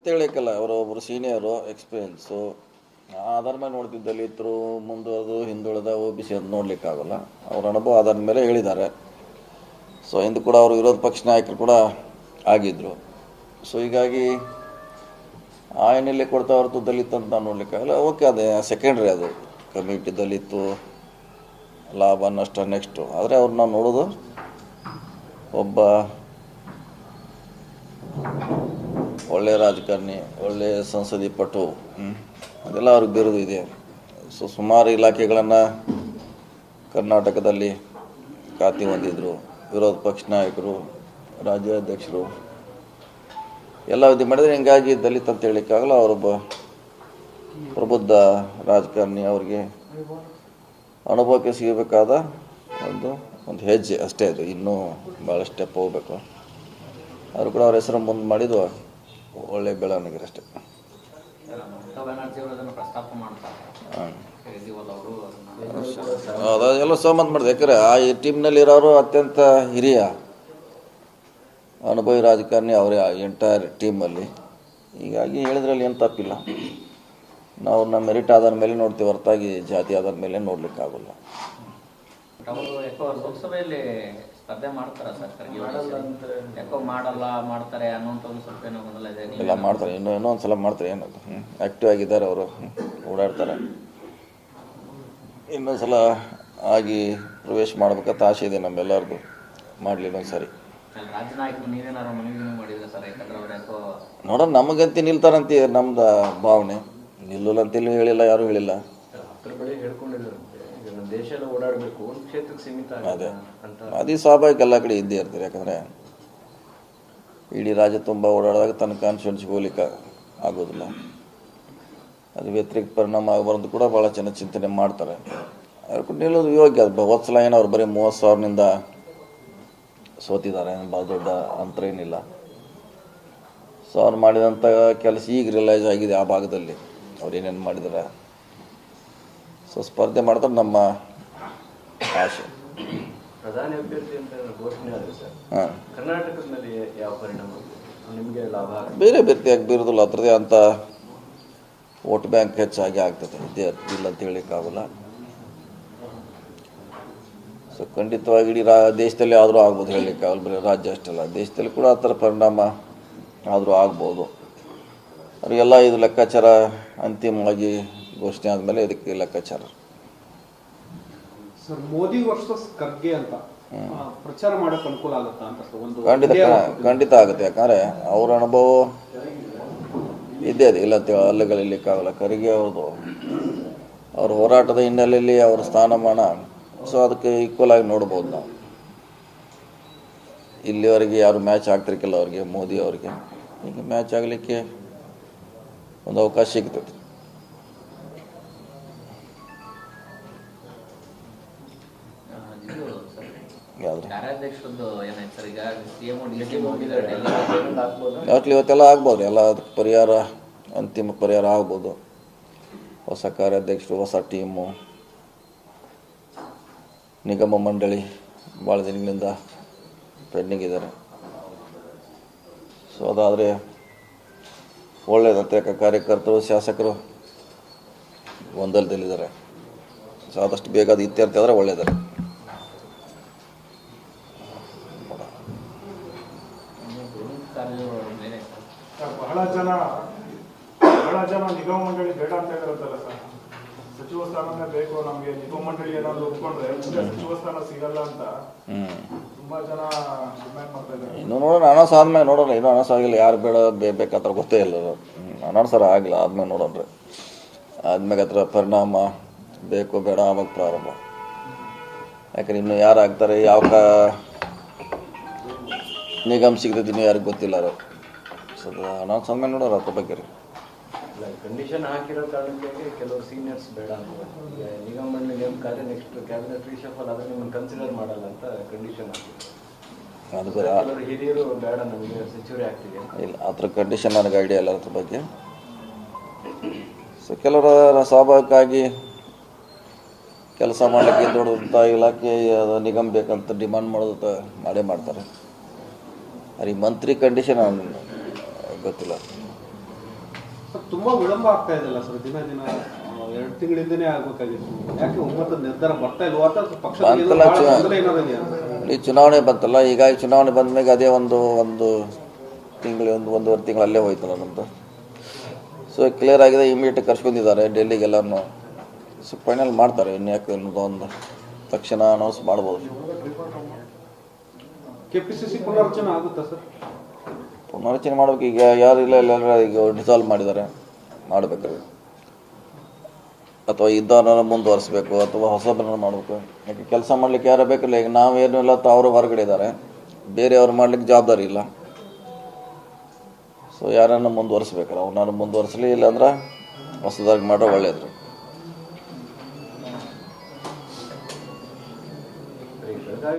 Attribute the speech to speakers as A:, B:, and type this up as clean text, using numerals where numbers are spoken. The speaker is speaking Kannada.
A: ಹೇಳಿಕಲ್ಲ ಅವರು ಒಬ್ಬರು ಸೀನಿಯರು ಎಕ್ಸ್ಪೀರಿಯನ್ಸು ಆಧಾರ ಮೇಲೆ ನೋಡ್ತಿದ್ದ ದಲಿತರು ಮುಂದುವರೆದು ಹಿಂದುಳಿದ OBC ಅಂತ ನೋಡಲಿಕ್ಕಾಗಲ್ಲ. ಅವ್ರ ಅನುಭವ ಆಧಾರದ ಮೇಲೆ ಹೇಳಿದ್ದಾರೆ. ಸೊ ಇಂದು ಕೂಡ ಅವರು ವಿರೋಧ ಪಕ್ಷ ನಾಯಕರು ಕೂಡ ಆಗಿದ್ದರು. ಸೊ ಹೀಗಾಗಿ ಆ ಹಿನ್ನೆಲೆ ಕೊಡ್ತಾ ಹೊರತು ದಲಿತ ಅಂತ ನಾವು ನೋಡಲಿಕ್ಕಾಗಲ್ಲ. ಓಕೆ, ಅದೇ ಸೆಕೆಂಡ್ರಿ, ಅದು ಕಮ್ಯುನಿಟಿ ದಲಿತು ಲಾಭ ನಷ್ಟ ನೆಕ್ಸ್ಟು. ಆದರೆ ಅವ್ರು ನಾವು ನೋಡೋದು ಒಬ್ಬ ಒಳ್ಳೆಯ ರಾಜಕಾರಣಿ, ಒಳ್ಳೆಯ ಸಂಸದೀಯ ಪಟು, ಅದೆಲ್ಲ ಅವ್ರಿಗೆ ಬಿರುದು ಇದೆ. ಸೊ ಸುಮಾರು ಇಲಾಖೆಗಳನ್ನು ಕರ್ನಾಟಕದಲ್ಲಿ ಖಾತೆ ಹೊಂದಿದ್ರು. ವಿರೋಧ ಪಕ್ಷ ನಾಯಕರು, ರಾಜ್ಯಾಧ್ಯಕ್ಷರು ಎಲ್ಲ ಇದು ಮಾಡಿದರೆ ಹಿಂಗಾಗಿ ದಲಿತ ಅಂತ ಹೇಳಲಿಕ್ಕಾಗಲ್ಲ. ಅವರೊಬ್ಬ ಪ್ರಬುದ್ಧ ರಾಜಕಾರಣಿ. ಅವ್ರಿಗೆ ಅನುಭವಕ್ಕೆ ಸಿಗಬೇಕಾದ ಒಂದು ಹೆಜ್ಜೆ ಅಷ್ಟೇ ಅದು. ಇನ್ನೂ ಭಾಳ ಸ್ಟೆಪ್ ಹೋಗಬೇಕು. ಅವರು ಕೂಡ ಅವ್ರ ಹೆಸರು ಮುಂದೆ ಮಾಡಿದ್ದು ಒಳ್ಳೆಯ ಬೆಳವಣಿಗೆ ಅಷ್ಟೇ. ಅದೆಲ್ಲ ಸಹಮತ ಮಾಡಿದೆ. ಯಾಕಂದರೆ ಆ ಟೀಮ್ನಲ್ಲಿ ಇರೋರು ಅತ್ಯಂತ ಹಿರಿಯ ಅನುಭವಿ ರಾಜಕಾರಣಿ ಅವರೇ, ಆ ಎಂಟೈರ್ ಟೀಮಲ್ಲಿ. ಹೀಗಾಗಿ ಹೇಳಿದ್ರಲ್ಲಿ ಏನು ತಪ್ಪಿಲ್ಲ. ನಾವು ನಮ್ಮ ಮೆರಿಟ್ ಆಧಾರ ಮೇಲೆ ನೋಡ್ತೀವಿ, ಹೊರತಾಗಿ ಜಾತಿ ಆಧಾರ ಮೇಲೆ ನೋಡ್ಲಿಕ್ಕಾಗಲ್ಲ.
B: ಲೋಕಸಭೆಯಲ್ಲಿ ಸ್ಪರ್ಧೆ ಮಾಡ್ತಾರೆ ಮಾಡ್ತಾರೆ ಅನ್ನೋಂಥ ಒಂದು ಸ್ವಲ್ಪ ಏನೋ ಗೊಂದಲ ಇದೆ.
A: ಎಲ್ಲ ಮಾಡ್ತಾರೆ, ಇನ್ನೂ ಒಂದು ಸಲ ಮಾಡ್ತಾರೆ. ಏನದು ಆ್ಯಕ್ಟಿವ್ ಆಗಿದ್ದಾರೆ ಅವರು, ಓಡಾಡ್ತಾರೆ. ಇನ್ನೊಂದು ಸಲ ಆಗಿ ಪ್ರವೇಶ ಮಾಡ್ಬೇಕಂತ ಆಸೆ ಇದೆ ನಮ್ಮೆಲ್ಲರಿಗೂ. ಮಾಡಲಿ ಇನ್ನೊಂದು ಸರಿ.
B: ರಾಜ್ಯ ನಾಯಕರು ನೀವೇನಾರು ಮನವಿ ಮಾಡಿದ್ರೆ ಸರ್? ಯಾಕಂದ್ರೆ ಅವ್ರು ಯಾಕೋ
A: ನೋಡೋಣ, ನಮಗಂತ ನಿಲ್ತಾರಂತ ನಮ್ದು ಭಾವನೆ. ನಿಲ್ಲಲ್ಲ ಅಂತೇಳಿ ಹೇಳಿಲ್ಲ, ಯಾರೂ ಹೇಳಿಲ್ಲ.
C: ದೇಶದಲ್ಲಿ ಓಡಾಡಬೇಕು, ಒಂದು ಕ್ಷೇತ್ರಕ್ಕೆ ಸೀಮಿತ.
A: ಅದೇ ಅದು ಸ್ವಾಭಾವಿಕ, ಎಲ್ಲ ಕಡೆ ಇದ್ದೇ ಇರ್ತಾರೆ. ಯಾಕಂದರೆ ಇಡೀ ರಾಜ್ಯ ತುಂಬ ಓಡಾಡಿದಾಗ ತನ್ನ ಕಾನ್ಸ್ಟಿಟ್ಯೂನ್ಸಿಗೆ ಹೋಗ್ಲಿಕ್ಕೆ ಆಗೋದಿಲ್ಲ. ಅದು ವ್ಯತಿರಿಕ್ತ ಪರಿಣಾಮ ಆಗಬಾರ್ದು ಕೂಡ ಭಾಳ ಜನ ಚಿಂತನೆ ಮಾಡ್ತಾರೆ. ಅವ್ರು ಕೂಡ ನಿಲ್ಲೋದು ಯೋಗ್ಯ. ಅದು ಹೋದ್ಸಲ ಏನೋ ಅವ್ರು ಬರೀ 30,000ನಿಂದ ಸೋತಿದ್ದಾರೆ, ಭಾಳ ದೊಡ್ಡ ಅಂತರ ಏನಿಲ್ಲ. ಸೊ ಅವ್ರು ಮಾಡಿದಂಥ ಕೆಲಸ ಈಗ ರಿಯಲೈಸ್ ಆಗಿದೆ ಆ ಭಾಗದಲ್ಲಿ ಅವ್ರು ಏನೇನು ಮಾಡಿದ್ದಾರೆ. ಸೊ ಸ್ಪರ್ಧೆ ಮಾಡ್ತಾರೆ ನಮ್ಮ ಆಶೆ.
C: ಪ್ರಧಾನಿ ಅಭ್ಯರ್ಥಿ ಅಂತ ಘೋಷಣೆ ಆಗಿದೆ ಸರ್. ಕರ್ನಾಟಕದಲ್ಲಿ ಯಾವ ಪರಿಣಾಮ ನಿಮಗೆ ಲಾಭ?
A: ಬೇರೆ ಅಭ್ಯರ್ಥಿಯಾಗಿ ಬೀರೋದಿಲ್ಲ. ಅದರದೇ ಅಂತ ವೋಟ್ ಬ್ಯಾಂಕ್ ಹೆಚ್ಚಾಗಿ ಆಗ್ತದೆ, ಇದೇ ಇಲ್ಲ ಅಂತ ಹೇಳಲಿಕ್ಕಾಗಲ್ಲ. ಸೊ ಖಂಡಿತವಾಗಿ ಇಡೀ ದೇಶದಲ್ಲಿ ಆದರೂ ಆಗ್ಬೋದು, ಹೇಳಲಿಕ್ಕಾಗಲ್ಲ. ಬರೀ ರಾಜ್ಯ ಅಷ್ಟಲ್ಲ, ದೇಶದಲ್ಲಿ ಕೂಡ ಆ ಥರ ಪರಿಣಾಮ ಆದರೂ ಆಗ್ಬೋದು. ಅವರಿಗೆಲ್ಲ ಇದು ಲೆಕ್ಕಾಚಾರ ಅಂತಿಮವಾಗಿ ಘೋಷಣೆ ಆದಮೇಲೆ ಇದಕ್ಕೆ ಲೆಕ್ಕಾಚಾರ.
D: ಸರ್, ಮೋದಿ ವರ್ಸಸ್ ಖರ್ಗೆ ಅಂತ ಪ್ರಚಾರ ಮಾಡೋಕೆ ಅನುಕೂಲ ಆಗುತ್ತಾ ಅಂತ?
A: ಖಂಡಿತ ಆಗುತ್ತೆ. ಯಾಕಂದರೆ ಅವ್ರ ಅನುಭವ ಇದ್ದೇ ಇದೆ, ಇಲ್ಲ ಅಂತ ಅಲ್ಲಗಳಿರ್ಲಿಕ್ಕಾಗಲ್ಲ. ಖರ್ಗೆ ಅವ್ರದ್ದು ಅವ್ರ ಹೋರಾಟದ ಹಿನ್ನೆಲೆಯಲ್ಲಿ ಅವ್ರ ಸ್ಥಾನಮಾನ, ಸೊ ಅದಕ್ಕೆ ಈಕ್ವಲ್ ಆಗಿ ನೋಡ್ಬೋದು ನಾವು. ಇಲ್ಲಿವರೆಗೆ ಯಾರು ಮ್ಯಾಚ್ ಆಗ್ತಿರ್ಕಿಲ್ಲ ಅವ್ರಿಗೆ, ಮೋದಿ ಅವ್ರಿಗೆ. ಈಗ ಮ್ಯಾಚ್ ಆಗಲಿಕ್ಕೆ ಒಂದು ಅವಕಾಶ ಸಿಗ್ತದೆ. ಇವತ್ತೆಲ್ಲ ಆಗ್ಬೋದು. ಎಲ್ಲ ಅದಕ್ಕೆ ಪರಿಹಾರ, ಅಂತಿಮ ಪರಿಹಾರ ಆಗ್ಬೋದು. ಹೊಸ ಕಾರ್ಯಾಧ್ಯಕ್ಷರು, ಹೊಸ ಟೀಮು, ನಿಗಮ ಮಂಡಳಿ ಭಾಳ ದಿನಗಳಿಂದ ಪೆಂಡಿಂಗ್ ಇದ್ದಾರೆ. ಸೊ ಅದಾದರೆ ಒಳ್ಳೆಯದಂತೆ. ಯಾಕೆ ಕಾರ್ಯಕರ್ತರು, ಶಾಸಕರು ಗೊಂದಲದಲ್ಲಿದ್ದಾರೆ. ಸೊ ಆದಷ್ಟು ಬೇಗ ಅದು ಇತ್ಯರ್ಥ ಆದರೆ ಒಳ್ಳೆಯದಾರೆ.
E: ಬಹಳ ಜನ ನಿಗಮ ಮಂಡಳಿ ಬೇಡ ಅಂತ ಹೇಳಿರುತ್ತಲ್ಲ ಸರ್. ಸಚಿವ ಸ್ಥಾನನೇ ಬೇಕು ನಮಗೆ, ನಿಗಮ ಮಂಡಳಿ ಏನಾದ್ರು ಒಪ್ಕೊಂಡ್ರೆ ಸಚಿವ ಸ್ಥಾನ ಸಿಗಲ್ಲ ಅಂತ ತುಂಬಾ ಜನ ಡಿಮ್ಯಾಂಡ್ ಮಾಡ್ತಾ ಇದ್ದಾರೆ.
A: ಇನ್ನು ನೋಡೋಣ, ಅನೌನ್ಸ್ ಆದ್ಮೇಲೆ ನೋಡೋಣ. ಇನ್ನೂ ಅನೌನ್ಸ್ ಆಗಿಲ್ಲ, ಯಾರು ಬೇಡ ಬೇಕಾದ್ರೆ ಗೊತ್ತೇ ಇಲ್ಲ. ಅನೌನ್ಸರ್ ಆಗಿಲ್ಲ, ಆದ್ಮೇಲೆ ನೋಡೋಣ್ರಿ. ಆದ್ಮೇಲೆ ಹತ್ರ ಪರಿಣಾಮ ಬೇಕು ಬೇಡ ಆವಾಗ ಪ್ರಾರಂಭ. ಯಾಕಂದ್ರೆ ಇನ್ನು ಯಾರು ಆಗ್ತಾರೆ, ಯಾವ ನಿಗಮ ಸಿಗ್ತದೆ ಇನ್ನೂ ಯಾರಿಗೆ ಗೊತ್ತಿಲ್ಲ. ಅದು ಸ್ವಲ್ಪ ಅನೌನ್ಸ್ ಆದ್ಮೇಲೆ ನೋಡೋರು ಅದ್ರ ಬಗ್ಗೆ ರೀ.
C: ಕಂಡೀಷನ್ ಹಾಕಿರೋ ಕಾರಣಕ್ಕೆ ಕೆಲವರು ಸೀನಿಯರ್ಸ್ ಬೇಡ ಅಂತ ನಿಗಮ ಮಂಡಳಿ ನೇಮಕಾದ್ರೆ ನೆಕ್ಸ್ಟ್ ಕ್ಯಾಬಿನೆಟ್ ರಿಷಫಲ್ ಆದರೆ ನಿಮ್ಮನ್ನು ಕನ್ಸಿಡರ್ ಮಾಡಲ್ಲ ಅಂತ ಕಂಡೀಷನ್ ಹಾಕಿದ್ರು.
A: ಅದು ಬೇರೆ
C: ಹಿರಿಯರು ಬೇಡ ನಮಗೆ ಸೆಂಚುರಿ ಆಗ್ತಿದೆ
A: ಇಲ್ಲ, ಆ ಥರ ಕಂಡೀಷನ್ ನನಗೆ ಐಡಿಯಾ ಇಲ್ಲ ಅದ್ರ ಬಗ್ಗೆ. ಸೊ ಕೆಲವರು ಸ್ವಾಭಾವಿಕವಾಗಿ ಕೆಲಸ ಮಾಡಲಿಕ್ಕೆ ದೊಡ್ಡದಂಥ ಇಲಾಖೆ ನಿಗಮ ಬೇಕಂತ ಡಿಮಾಂಡ್ ಮಾಡೋದು ಮಾಡೇ ಮಾಡ್ತಾರೆ. ಅದು ಈ ಮಂತ್ರಿ ಕಂಡೀಷನ್ ಗೊತ್ತಿಲ್ಲ.
D: ತುಂಬಾ ವಿಳಂಬ ಆಗ್ತಾ ಇದೆಯಲ್ಲ ಸರ್, ದಿನ 2 ತಿಂಗಳಿಂದನೇ ಆಗ್ಬೇಕಾಗಿತ್ತು. ಯಾಕೆ ಒಮ್ಮತ ನಿರ್ಧಾರ ಬರ್ತಾ ಇಲ್ವಾ ಅಥವಾ ಪಕ್ಷದಲ್ಲಿ
A: ಬಂತಲ್ಲ,
D: ಏನಾದ್ರು ಇದೆಯಾ?
A: ಈ ಚುನಾವಣೆ ಬಂತಲ್ಲ, ಈಗ ಚುನಾವಣೆ ಬಂದ ಮೇಲೆ ಅದೇ ಒಂದು ತಿಂಗಳು 1.5 ತಿಂಗಳು ಅಲ್ಲೇ ಹೋಯ್ತಲ್ಲ ನಮ್ಮದು. ಸೊ ಕ್ಲಿಯರ್ ಆಗಿದೆ, ಇಮಿಡಿಯೇಟ್ ಕರ್ಸ್ಕೊಂಡಿದ್ದಾರೆ ಡೆಲ್ಲಿಗೆಲ್ಲನೂ. ಸೊ ಫೈನಲ್ ಮಾಡ್ತಾರೆ, ಇನ್ನು ಯಾಕೆ ಅನ್ನೋದು ಒಂದು ತಕ್ಷಣ ಅನೌನ್ಸ್ ಮಾಡ್ಬೋದು.
D: ಕೆಪಿಸಿಸಿ ಪುನರ್ರಚನೆ ಆಗುತ್ತಾ ಸರ್?
A: ಪುನರ್ರಚನೆ ಮಾಡ್ಬೇಕು. ಈಗ ಯಾರು ಇಲ್ಲ, ಎಲ್ಲರೂ ಈಗ ಡಿಸಾಲ್ವ್ ಮಾಡಿದ್ದಾರೆ, ಮಾಡಬೇಕಾದ್ರೆ ಅಥವಾ ಇದ್ದವ್ರನ್ನ ಮುಂದುವರಿಸ್ಬೇಕು ಅಥವಾ ಹೊಸಬ್ರನ್ನ ಮಾಡಬೇಕು. ಯಾಕೆ ಕೆಲಸ ಮಾಡ್ಲಿಕ್ಕೆ ಯಾರು ಬೇಕಿಲ್ಲ. ಈಗ ನಾವೇನು ಇಲ್ಲ, ಅವರು ಹೊರಗಡೆ ಇದ್ದಾರೆ, ಬೇರೆಯವ್ರು ಮಾಡ್ಲಿಕ್ಕೆ ಜವಾಬ್ದಾರಿ ಇಲ್ಲ. ಸೊ ಯಾರನ್ನು ಮುಂದುವರಿಸ್ಬೇಕಲ್ಲ, ಅವನನ್ನು ಮುಂದುವರಿಸಲಿ, ಇಲ್ಲಾಂದ್ರೆ ಹೊಸದಾಗಿ ಮಾಡೋ ಒಳ್ಳೆಯದು.